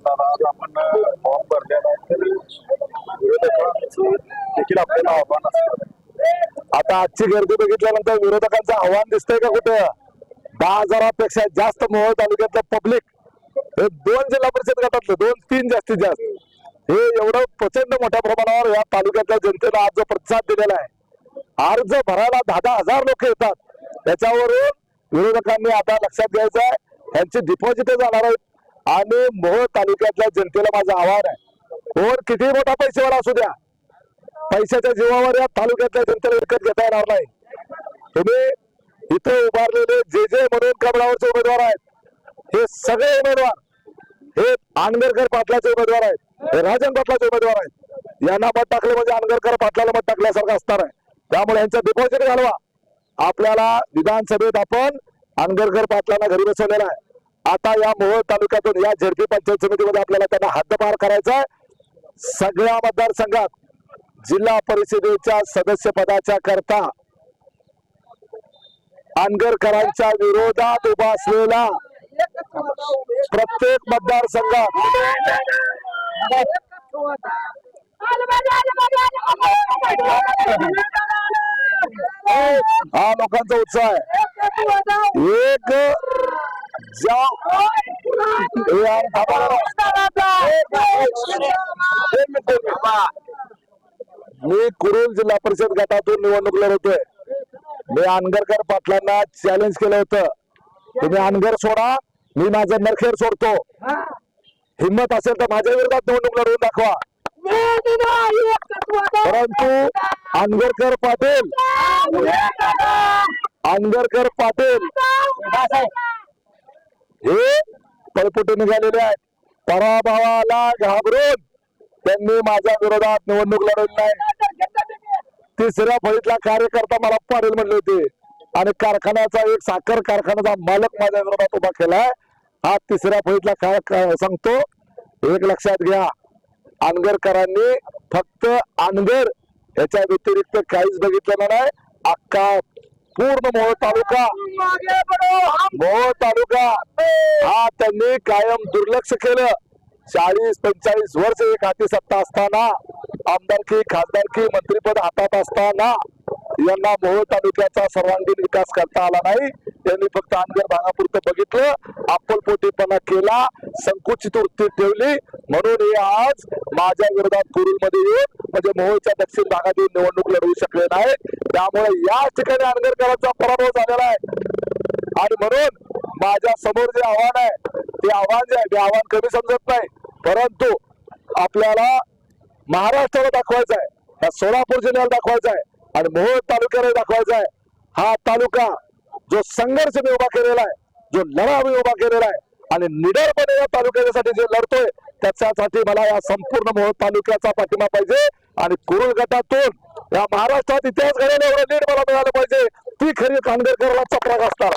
गटाला आज आपण फॉर्म भरलेला आहे तरी विरोधकांचं देखील आपल्याला आव्हान असणार आहे. आता आजची गर्दी बघितल्यानंतर विरोधकांचं आव्हान दिसतंय का कुठं? 10,000पेक्षा जास्त मोहोळ तालुक्यातलं पब्लिक हे 2 जिल्हा परिषद गटातलं 2-3 जास्तीत जास्त हे एवढं प्रचंड मोठ्या प्रमाणावर या तालुक्यातल्या जनतेला आज जो प्रतिसाद दिलेला आहे, अर्ज भरायला 10,000 लोक येतात. त्याच्यावरून विरोधकांनी आता लक्षात घ्यायचं आहे, यांची डिपॉझिट जाणार आहेत आणि मोहोळ तालुक्यातल्या जनतेला माझं आव्हान आहे, कोण किती मोठा पैसेवाला असू द्या, पैशाच्या जीवावर या तालुक्यातल्या जनतेला विकत घेता येणार नाही. तुम्ही इथे उभारलेले जे म्हणून कमळावरचे उमेदवार आहेत हे सगळे उमेदवार हे आंगरकर पाटलाचे उमेदवार आहेत, हे राजन पाटलाचे उमेदवार आहेत. यांना मत टाकले म्हणजे आंगरकर पाटलाला मत टाकल्यासारखं असणार आहे. त्यामुळे यांचं डिपॉझिट घालवा. आपल्याला विधानसभेत आपण आंगरकर पाटलांना घरी बसवलेला आहे. आता या मोहोळ तालुक्यातून या झेडपी पंचायत समितीमध्ये आपल्याला त्यांना हद्दपार करायचा आहे. सगळ्या मतदारसंघात जिल्हा परिषदेच्या सदस्य पदाच्या करता आंगरकरांच्या विरोधात उभा असलेला प्रत्येक मतदारसंघात हा लोकांचा उत्साह आहे. एक मी कुरुल जिल्हा परिषद गटातून निवडणूक लढवतोय. मी आंगरकर पाटलांना चॅलेंज केलं होतं, तुम्ही आंगर सोडा, मी माझं नरखेड सोडतो. हिम्मत असेल तर माझ्या विरोधात निवडणूक लढवून दाखवा. परंतु आंगरकर पाटील हे पळपुटे निघालेले आहेत. पराभवाला घाबरून त्यांनी माझ्या विरोधात निवडणूक लढवली नाही. तिसऱ्या फळीतला कार्यकर्ता मला पाटील म्हणले होते आणि कारखान्याचा एक साखर कारखान्याचा मालक माझ्या विरोधात उभा केलाय. हा तिसऱ्या फळीतला काय सांगतो, एक लक्षात घ्या, आंगरकरांनी फक्त आंगर याच्या व्यतिरिक्त काहीच बघितलेलं नाही. अख्खा पूर्ण मोहोळ तालुका हा त्यांनी कायम दुर्लक्ष केलं. 40-45 वर्ष एक हाती सत्ता असताना, आमदारकी खासदारकी मंत्रीपद हातात असताना यांना मोहोळ तालुक्याचा सर्वांगीण विकास करता आला नाही. त्यांनी फक्त आंगर भागापुरतं बघितलं, अप्पलपोटीपणा केला, संकुचित वृत्ती ठेवली. म्हणून हे आज माझ्या विरोधात कुरुलमध्ये येऊन म्हणजे मोहोळच्या दक्षिण भागात येऊन निवडणूक लढवू शकले नाही. त्यामुळे या ठिकाणी आंगरकरांचा पराभव झालेला आहे. आणि म्हणून माझ्या समोर जे आव्हान आहे ते आव्हान जे आहे ते आव्हान कमी समजत नाही, परंतु आपल्याला महाराष्ट्राला दाखवायचं आहे, या सोलापूर जिल्ह्याला दाखवायचं आहे आणि मोहोळ तालुक्याला दाखवायचा आहे. हा तालुका जो संघर्ष मी उभा केलेला आहे, जो लढा मी उभा केलेला आहे आणि निडरपणे या तालुक्यासाठी जे लढतोय त्याच्यासाठी मला या संपूर्ण मोहोळ तालुक्याचा पाठिंबा पाहिजे. आणि कुरुल गटातून या महाराष्ट्रात इतिहास घडवण्यावर लीड मला मिळालं पाहिजे. ती खरी आंगरकरला चपराक असणार.